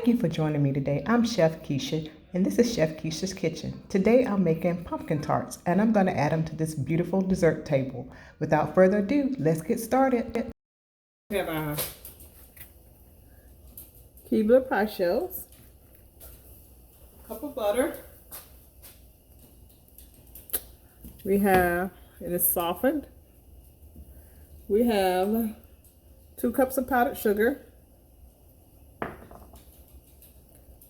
Thank you for joining me today. I'm Chef Keisha, and this is Chef Keisha's Kitchen. Today I'm making pumpkin tarts, and I'm going to add them to this beautiful dessert table. Without further ado, let's get started. We have our Keebler pie shells, a cup of butter. We have, it is softened. We have 2 cups of powdered sugar,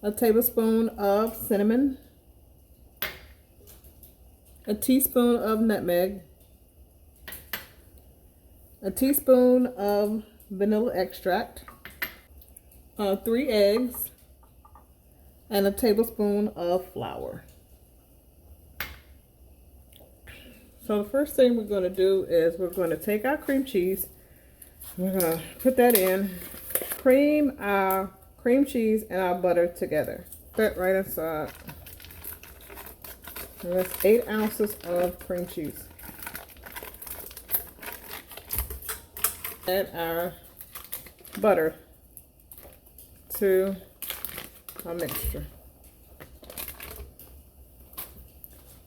a tablespoon of cinnamon, a teaspoon of nutmeg, a teaspoon of vanilla extract, 3 eggs, and a tablespoon of flour. So the first thing we're going to do is we're going to take our cream cheese. We're going to put that in, cream our cream cheese and our butter together. Put right inside. And that's 8 ounces of cream cheese. Add our butter to our mixture.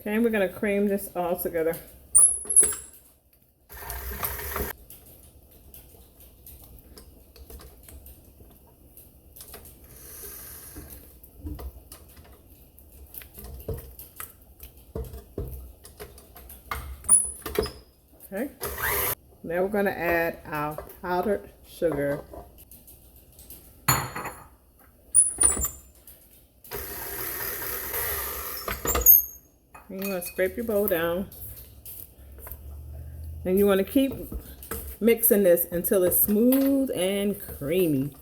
Okay, we're going to cream this all together. Okay, now we're going to add our powdered sugar. And you want to scrape your bowl down. And you want to keep mixing this until it's smooth and creamy.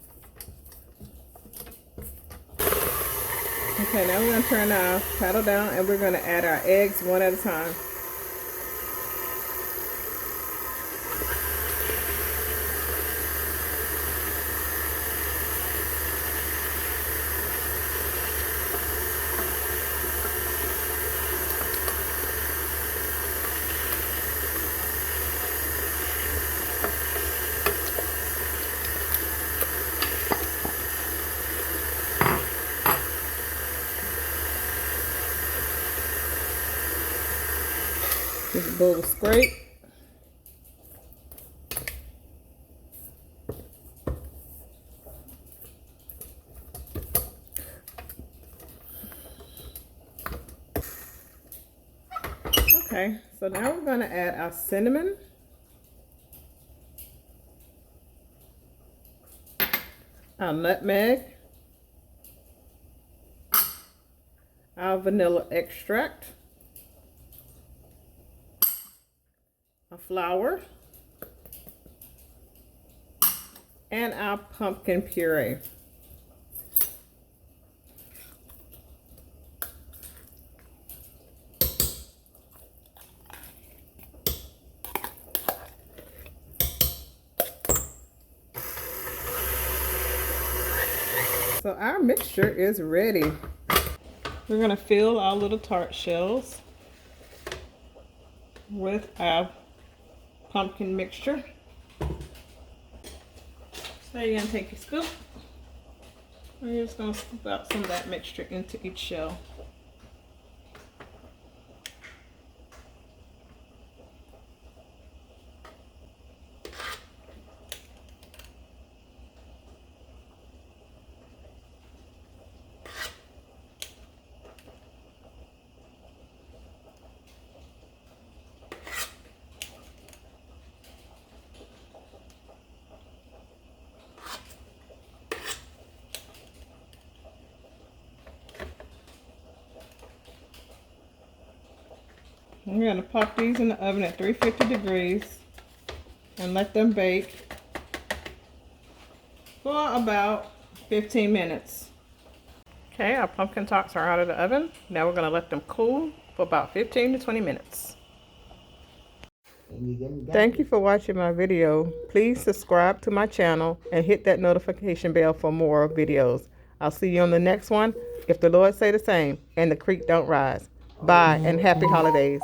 Okay, now we're going to turn our paddle down and we're going to add our eggs one at a time. This bowl of scrape. Okay, so now we're going to add our cinnamon, our nutmeg, our vanilla extract, our flour, and our pumpkin puree. So our mixture is ready. We're going to fill our little tart shells with our pumpkin mixture. So you're going to take your scoop and you're just going to scoop out some of that mixture into each shell. I'm going to pop these in the oven at 350 degrees and let them bake for about 15 minutes. Okay, our pumpkin tarts are out of the oven. Now we're going to let them cool for about 15 to 20 minutes. Thank you for watching my video. Please subscribe to my channel and hit that notification bell for more videos. I'll see you on the next one, if the Lord say the same and the creek don't rise. Bye and happy holidays.